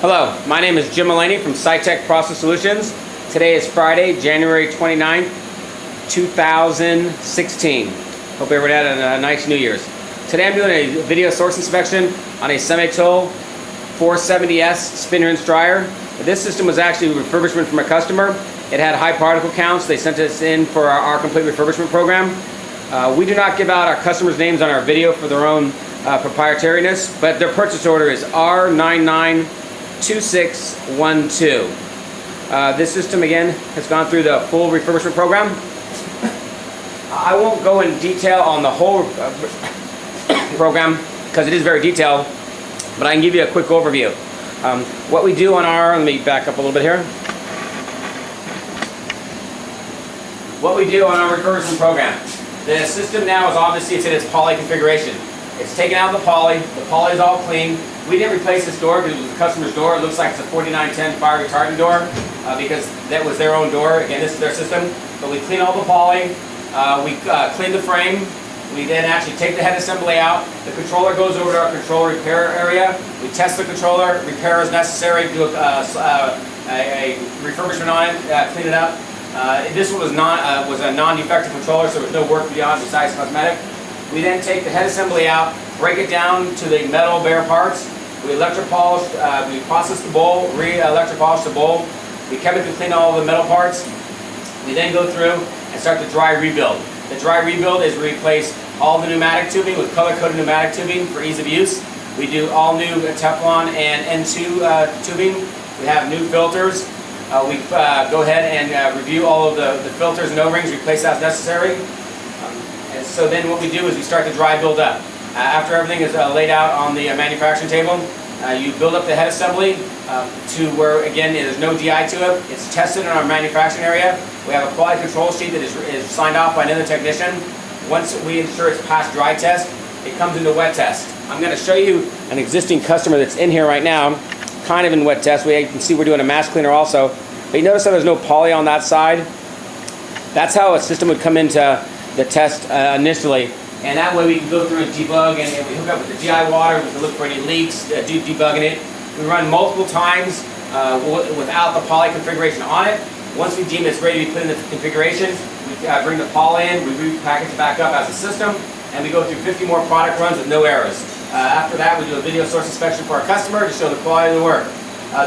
Hello, my name is Jim Mullaney from Sitek Process Solutions. Today is Friday, January 29th, 2016. Hope everyone had a nice New Year's. Today I'm doing a video source inspection on a Semitool 470S spin rinse dryer. This system was actually a refurbishment from a customer. It had high particle counts. They sent us in for our complete refurbishment program. We do not give out our customers' names on our video for their own proprietariness, but their purchase order is R992612. This system again has gone through the full refurbishment program. I won't go in detail on the whole program because it is very detailed, but I can give you a quick overview. What we do on our, let me back up a little bit here. What we do on our refurbishment program. The system now is obviously it's in its poly configuration. It's taken out the poly is all clean. We didn't replace this door because it was the customer's door. It looks like it's a 4910 fire retardant door because that was their own door. Again, this is their system. But we clean all the poly, we clean the frame. We then actually take the head assembly out. The controller goes over to our controller repair area. We test the controller, repair as necessary, do a refurbishment on it, clean it up. This one was a non-defective controller, so there was no work beyond besides cosmetic. We then take the head assembly out, break it down to the metal bare parts. We electropolish, we process the bowl, re-electropolish the bowl. We chemically clean all the metal parts. We then go through and start the dry rebuild. The dry rebuild is replace all the pneumatic tubing with color-coded pneumatic tubing for ease of use. We do all new Teflon and N2 tubing. We have new filters. We go ahead and review all of the filters and O-rings, replace as necessary. And so then what we do is we start the dry build up. After everything is laid out on the manufacturing table, you build up the head assembly to where, again, there's no DI to it. It's tested in our manufacturing area. We have a quality control sheet that is signed off by another technician. Once we ensure it's passed dry test, it comes into wet test. I'm going to show you an existing customer that's in here right now, kind of in wet test. You can see we're doing a mask cleaner also. But you notice how there's no poly on that side? That's how a system would come into the test initially. And that way we can go through and debug, and we hook up with the GI water, we can look for any leaks, do debugging it. We run multiple times without the poly configuration on it. Once we deem it's ready to be put in the configuration, we bring the poly in, we repackage it back up as a system, and we go through 50 more product runs with no errors. After that, we do a video source inspection for our customer to show the quality of the work.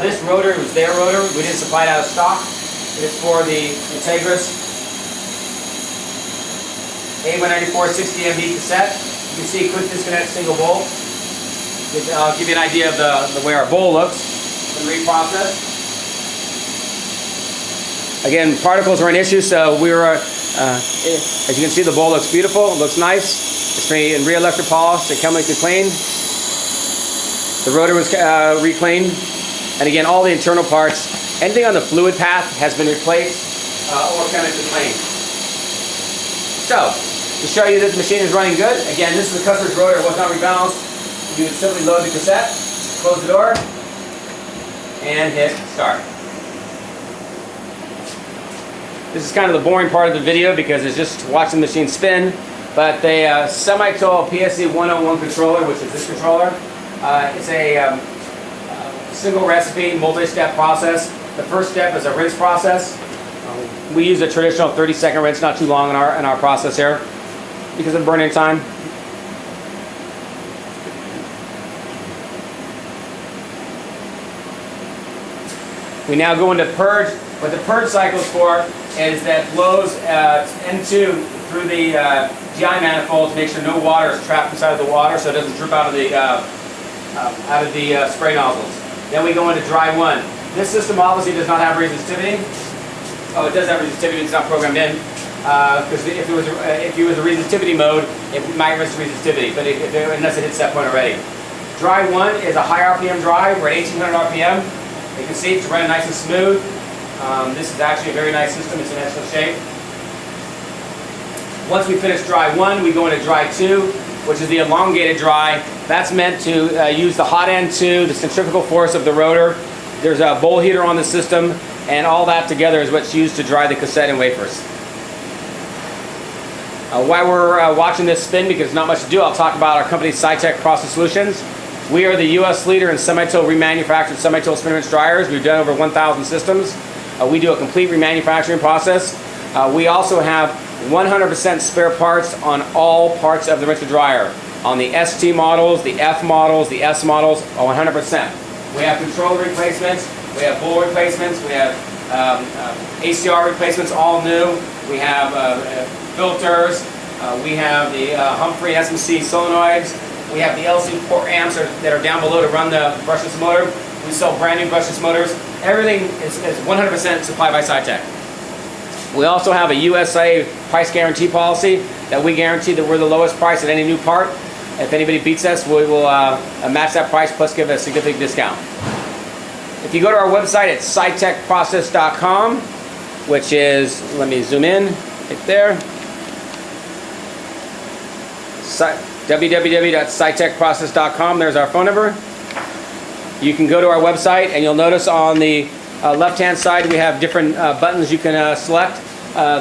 This rotor was their rotor. We didn't supply it out of stock. It's for the Integris A194 60 MB cassette. You can see quick disconnect single bowl. I'll give you an idea of the way our bowl looks when reprocessed. Again, particles are an issue, so we were, as you can see, the bowl looks beautiful. It looks nice. It's been re-electropolished and chemically cleaned. The rotor was recleaned. And again, all the internal parts, anything on the fluid path has been replaced or chemically cleaned. So, to show you that the machine is running good, again, this is the customer's rotor. It was not rebalanced. You would simply load the cassette, close the door, and hit start. This is kind of the boring part of the video because it's just watching the machine spin. But the Semitool PSC 101 controller, which is this controller, it's a single recipe, multi-step process. The first step is a rinse process. We use a traditional 30-second rinse, not too long in our process here because of burn-in time. We now go into purge. What the purge cycle is for is that flows N2 through the GI manifold to make sure no water is trapped inside of the water, so it doesn't drip out of the spray nozzles. Then we go into dry 1. This system obviously does not have resistivity. Oh, it does have resistivity. It's not programmed in because if it was a resistivity mode, it might risk resistivity, but unless it hits that point already. Dry 1 is a high RPM dry. We're at 1800 RPM. You can see it's running nice and smooth. This is actually a very nice system. It's in excellent shape. Once we finish dry 1, we go into dry 2, which is the elongated dry. That's meant to use the hot end to the centrifugal force of the rotor. There's a bowl heater on the system, and all that together is what's used to dry the cassette and wafers. While we're watching this spin, because there's not much to do, I'll talk about our company Sitek Process Solutions. We are the U.S. leader in Semitool remanufactured Semitool spin rinse dryers. We've done over 1,000 systems. We do a complete remanufacturing process. We also have 100% spare parts on all parts of the rinse and dryer. On the ST models, the F models, the S models, 100%. We have controller replacements, we have bowl replacements, we have ACR replacements, all new. We have filters, we have the Humphrey and SMC solenoids, we have the LC port amps that are down below to run the brushless motor. We sell brand new brushless motors. Everything is 100% supplied by Sitek. We also have a USA price guarantee policy that we guarantee that we're the lowest price at any new part. If anybody beats us, we will match that price plus give a significant discount. If you go to our website at sitekprocess.com, which is, let me zoom in, right there, www.sitekprocess.com, there's our phone number. You can go to our website and you'll notice on the left-hand side we have different buttons you can select.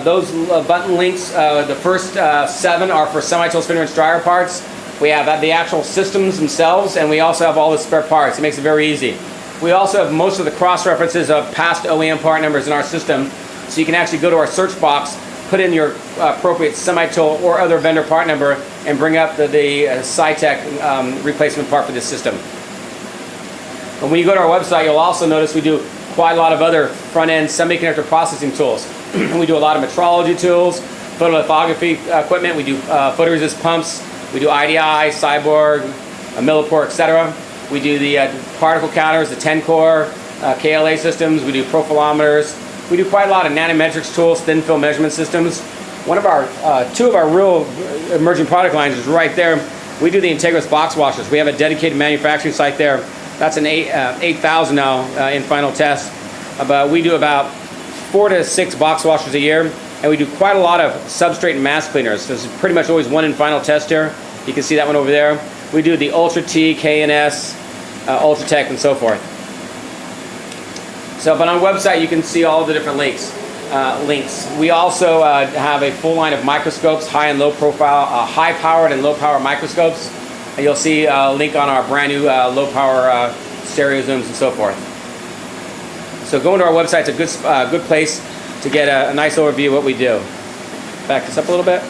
Those button links, the first 7 are for Semitool spin rinse dryer parts. We have the actual systems themselves, and we also have all the spare parts. It makes it very easy. We also have most of the cross-references of past OEM part numbers in our system, so you can actually go to our search box, put in your appropriate Semitool or other vendor part number, and bring up the Sitek replacement part for this system. And when you go to our website, you'll also notice we do quite a lot of other front-end semiconductor processing tools. We do a lot of metrology tools, photolithography equipment, we do photoresist pumps, we do IDI, Cyborg, Millipore, etc. We do the particle counters, the 10-core KLA systems, we do profilometers. We do quite a lot of nanometrics tools, thin film measurement systems. One of our, 2 of our real emerging product lines is right there. We do the Integris box washers. We have a dedicated manufacturing site there. That's an 8,000 now in final test. But we do about 4 to 6 box washers a year, and we do quite a lot of substrate and mask cleaners. There's pretty much always one in final test here. You can see that one over there. We do the Ultra T, K&S, Ultra Tech, and so forth. So, but on our website you can see all the different links. We also have a full line of microscopes, high and low profile, high-powered and low-power microscopes. And you'll see a link on our brand new low-power stereo zooms and so forth. So going to our website is a good place to get a nice overview of what we do. Back this up a little bit.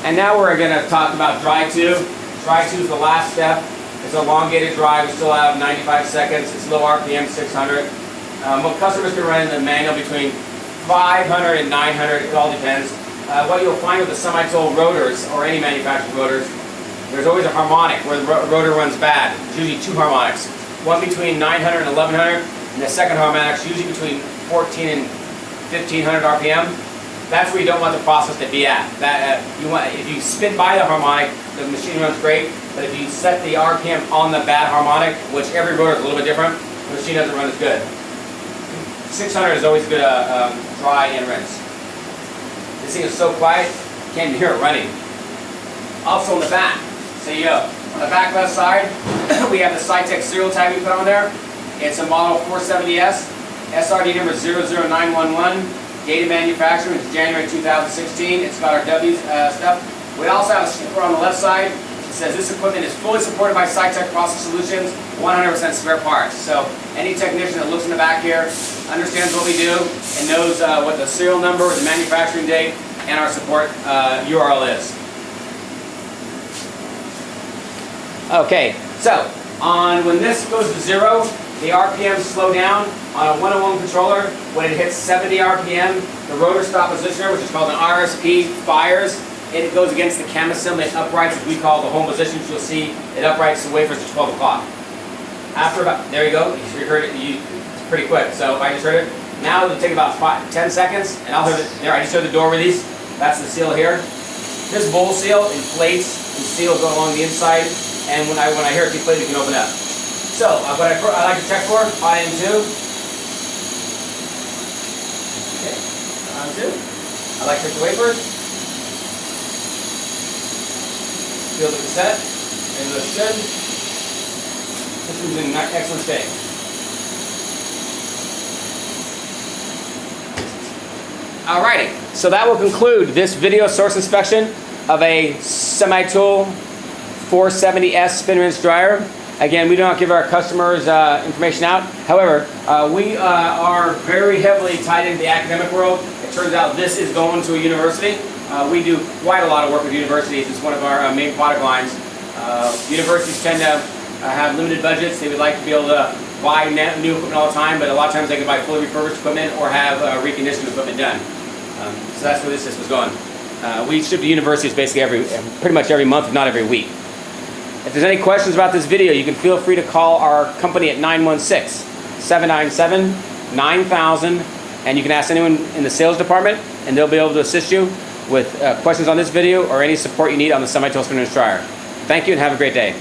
And now we're going to talk about dry tube. Dry tube is the last step. It's an elongated dry. We still have 95 seconds. It's low RPM, 600. What customers can run in the manual between 500 and 900. It all depends. What you'll find with the Semitool rotors, or any manufactured rotors, there's always a harmonic where the rotor runs bad. It's usually 2 harmonics. One between 900 and 1100, and the second harmonic's usually between 14 and 1500 RPM. That's where you don't want the process to be at. If you spin by the harmonic, the machine runs great, but if you set the RPM on the bad harmonic, which every rotor is a little bit different, the machine doesn't run as good. 600 is always good dry and rinse. This thing is so quiet, you can't even hear it running. Also on the back, so you go. On the back left side, we have the Sitek serial tag we put on there. It's a model 470S, SRD number 00911. Date of manufacturing is January 2016. It's got our W stuff. We also have a sticker on the left side. It says this equipment is fully supported by Sitek Process Solutions, 100% spare parts. So any technician that looks in the back here understands what we do and knows what the serial number, the manufacturing date, and our support URL is. Okay, so when this goes to 0, the RPMs slow down. On a 101 controller, when it hits 70 RPM, the rotor stop positioner, which is called an RSP, fires. It goes against the cam assembly and uprights, which we call the home positions. You'll see it uprights the wafers to 12 o'clock. After about, there you go, you heard it, it's pretty quick. So if I just heard it, now it'll take about 10 seconds, and I'll hear it, there, I just heard the door release. That's the seal here. This bowl seal inflates, and seal go along the inside, and when I hear it deflate, it can open up. So what I like to check for, on and 2. Okay, on 2. I like to check the wafers. Feel the cassette. It looks good. This one's in excellent shape. Alrighty, so that will conclude this video source inspection of a Semitool 470S spin rinse dryer. Again, we do not give our customers information out. However, we are very heavily tied into the academic world. It turns out this is going to a university. We do quite a lot of work with universities. It's one of our main product lines. Universities tend to have limited budgets. They would like to be able to buy new equipment all the time, but a lot of times they can buy fully refurbished equipment or have reconditioned equipment done. So that's where this system is going. We ship to universities basically pretty much every month, if not every week. If there's any questions about this video, you can feel free to call our company at 916-797-9000, and you can ask anyone in the sales department, and they'll be able to assist you with questions on this video or any support you need on the Semitool spin rinse dryer. Thank you and have a great day.